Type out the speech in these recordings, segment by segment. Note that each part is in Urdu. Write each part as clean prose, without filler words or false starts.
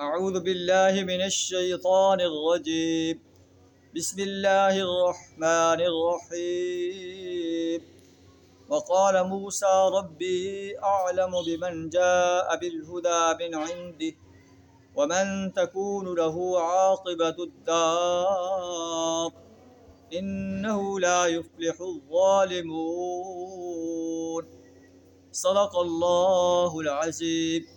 اعوذ باللہ من الشیطان الرجیم بسم اللہ الرحمن الرحیم وقال موسى ربي أعلم بمن جاء بالهدى من عنده ومن تكون له عاقبة الدار إنه لا يفلح الظالمون صدق اللہ العظیم۔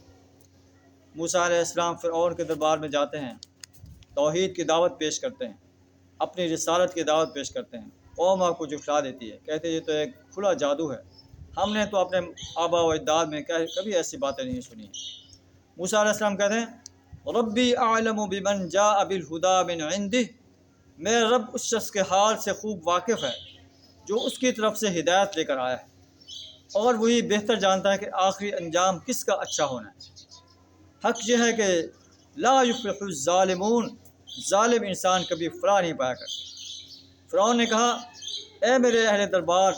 موسیٰ علیہ السلام فرعون کے دربار میں جاتے ہیں، توحید کی دعوت پیش کرتے ہیں، اپنی رسالت کی دعوت پیش کرتے ہیں۔ قوم آپ کو جھٹلا دیتی ہے، کہتے ہیں یہ تو ایک کھلا جادو ہے، ہم نے تو اپنے آبا و اجداد میں کبھی ایسی باتیں نہیں سنی۔ موسیٰ علیہ السلام کہتے ہیں ربی اعلم بمن جاء بالہدی من عندہ، میرا رب اس شخص کے حال سے خوب واقف ہے جو اس کی طرف سے ہدایت لے کر آیا ہے، اور وہی بہتر جانتا ہے کہ آخری انجام کس کا اچھا ہونا ہے۔ حق یہ ہے کہ لا یفلح الظالمون، ظالم انسان کبھی فلاح نہیں پایا کرتا۔ فرعون نے کہا اے میرے اہل دربار،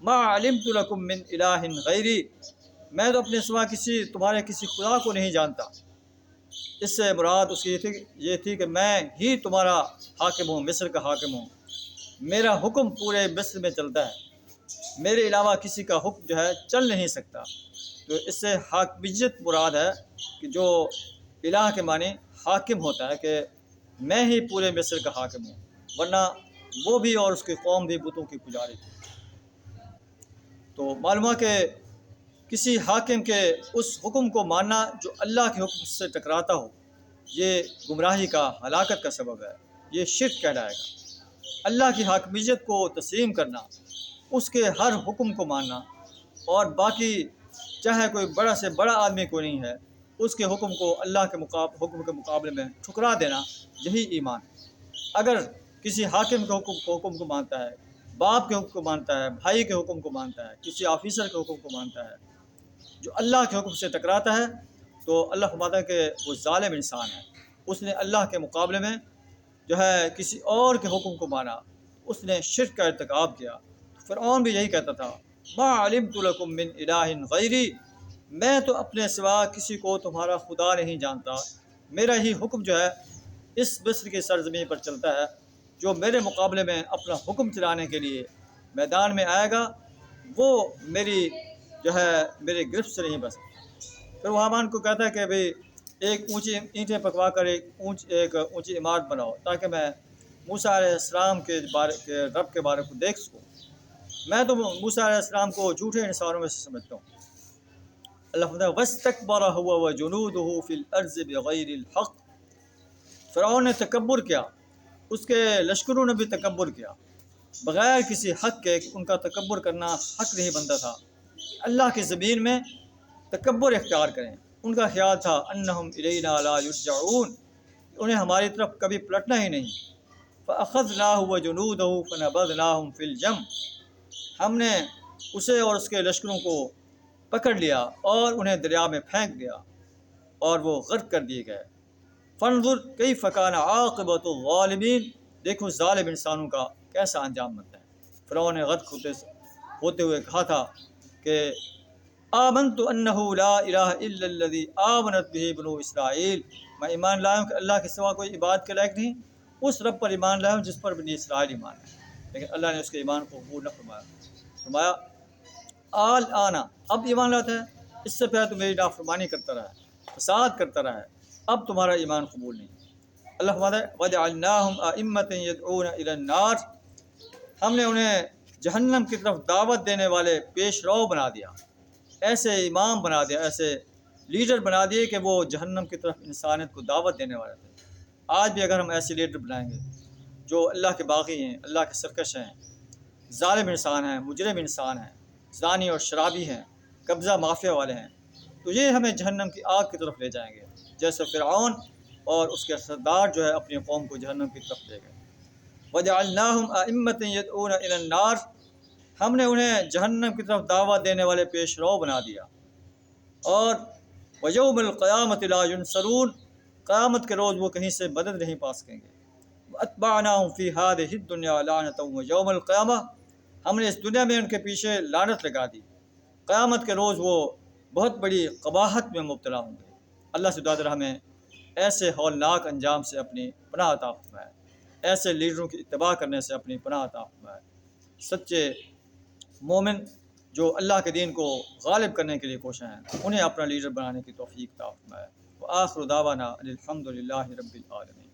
ما علمت لکم من الہ غیری، میں تو اپنے سوا تمہارے کسی خدا کو نہیں جانتا۔ اس سے مراد اس کی یہ تھی کہ میں ہی تمہارا حاکم ہوں، مصر کا حاکم ہوں، میرا حکم پورے مصر میں چلتا ہے، میرے علاوہ کسی کا حکم جو ہے چل نہیں سکتا۔ تو اس سے حاکمیت مراد ہے کہ جو الہ کے معنی حاکم ہوتا ہے، کہ میں ہی پورے مصر کا حاکم ہوں، ورنہ وہ بھی اور اس کی قوم بھی بتوں کی پجاری تھی۔ تو معلوم ہے کہ کسی حاکم کے اس حکم کو ماننا جو اللہ کے حکم سے ٹکراتا ہو، یہ گمراہی کا، ہلاکت کا سبب ہے، یہ شرک کہلائے گا۔ اللہ کی حاکمیت کو تسلیم کرنا، اس کے ہر حکم کو ماننا، اور باقی چاہے کوئی بڑا سے بڑا آدمی کوئی نہیں ہے، اس کے حکم کو اللہ کے حکم کے مقابلے میں ٹھکرا دینا، یہی ایمان ہے۔ اگر کسی حاکم کے حکم کو مانتا ہے، باپ کے حکم کو مانتا ہے، بھائی کے حکم کو مانتا ہے، کسی آفیسر کے حکم کو مانتا ہے، جو اللہ کے حکم سے ٹکراتا ہے، تو اللہ فرماتا ہے کہ وہ ظالم انسان ہے، اس نے اللہ کے مقابلے میں جو ہے کسی اور کے حکم کو مانا، اس نے شرک کا ارتکاب کیا۔ فرعون بھی یہی کہتا تھا ما علمت لکم من الہ غیری، میں تو اپنے سوا کسی کو تمہارا خدا نہیں جانتا، میرا ہی حکم جو ہے اس مصر کی سرزمین پر چلتا ہے، جو میرے مقابلے میں اپنا حکم چلانے کے لیے میدان میں آئے گا وہ میری جو ہے میرے گرفت سے نہیں بچ سکتا۔ پھر وہ حامان کو کہتا ہے کہ بھئی ایک اونچی اینٹیں پکوا کر ایک اونچی عمارت بناؤ، تاکہ میں موسیٰ علیہ السلام کے رب کے بارے کو دیکھ سکوں۔ میں تو موسیٰ علیہ السلام کو جھوٹے انسانوں میں سے سمجھتا ہوں۔ اللہ فرماتا ہے وَاسْتَكْبَرَ هُوَ وَجُنُودُهُ فِي الْأَرْضِ بِغَيْرِ الْحَقِّ، فرعون نے تکبر کیا، اس کے لشکروں نے بھی تکبر کیا، بغیر کسی حق کے، ان کا تکبر کرنا حق نہیں بنتا تھا۔ اللہ کی زمین میں تکبر اختیار کریں، ان کا خیال تھا انہم الینا لا یرجعون، انہیں ہماری طرف کبھی پلٹنا ہی نہیں۔ فأخذناہ وجنودہ فنبذناہم فی الجم، ہم نے اسے اور اس کے لشکروں کو پکڑ لیا اور انہیں دریا میں پھینک دیا، اور وہ غرق کر دیے گئے۔ فانظر کیف کان عاقبۃ الظالمین، دیکھو ظالم انسانوں کا کیسا انجام بنتا ہے۔ فرعون نے غرق ہوتے ہوئے کہا تھا کہ آمنت انہ لا الہ الا الذی آمنت بہ بنو اسرائیل، میں ایمان لایا ہوں کہ اللہ کے سوا کوئی عبادت کے لائق نہیں، اس رب پر ایمان لایا ہوں جس پر بنی اسرائیل ایمان ہے۔ لیکن اللہ نے اس کے ایمان کو قبول نہ فرمایا۔ آل آنا، اب ایمان لاتا ہے، اس سے پہلے تو میری نافرمانی کرتا رہا ہے، فساد کرتا رہا ہے، اب تمہارا ایمان قبول نہیں۔ اللہ فرماتا ہے وَجَعَلْنَاهُمْ أَئِمَّةً يَدْعُونَ إِلَى النَّارِ، ہم نے انہیں جہنم کی طرف دعوت دینے والے پیش رو بنا دیا، ایسے امام بنا دیا، ایسے لیڈر بنا دیے کہ وہ جہنم کی طرف انسانیت کو دعوت دینے والے تھے۔ آج بھی اگر ہم ایسے لیڈر بنائیں گے جو اللہ کے باغی ہیں، اللہ کے سرکش ہیں، ظالم انسان ہیں، مجرم انسان ہیں، زانی اور شرابی ہیں، قبضہ مافیا والے ہیں، تو یہ ہمیں جہنم کی آگ کی طرف لے جائیں گے، جیسے فرعون اور اس کے سردار جو ہے اپنی قوم کو جہنم کی طرف لے گئے۔ وَجَعَلْنَاهُمْ أَئِمَّةً يَدْعُونَ إِلَى النَّارِ، ہم نے انہیں جہنم کی طرف دعوت دینے والے پیش رو بنا دیا۔ اور وَيَوْمَ الْقِيَامَةِ لَا يُنصَرُونَ، قیامت کے روز وہ کہیں سے مدد نہیں پا سکیں گے۔ وَأَتْبَعْنَاهُمْ فِي هَذِهِ الدُّنْيَا لَعْنَةً وَيَوْمَ الْقِيَامَةِ، ہم نے اس دنیا میں ان کے پیچھے لعنت لگا دی، قیامت کے روز وہ بہت بڑی قباحت میں مبتلا ہوں گے۔ اللہ سے دعا ہمیں ایسے ہولناک انجام سے اپنی پناہ عطا فرمائے، ایسے لیڈروں کی اتباع کرنے سے اپنی پناہ عطا فرمائے۔ سچے مومن جو اللہ کے دین کو غالب کرنے کے لیے کوشاں ہیں، انہیں اپنا لیڈر بنانے کی توفیق عطا فرمائے۔ وآخر دعوانا الحمد للہ رب العالمین۔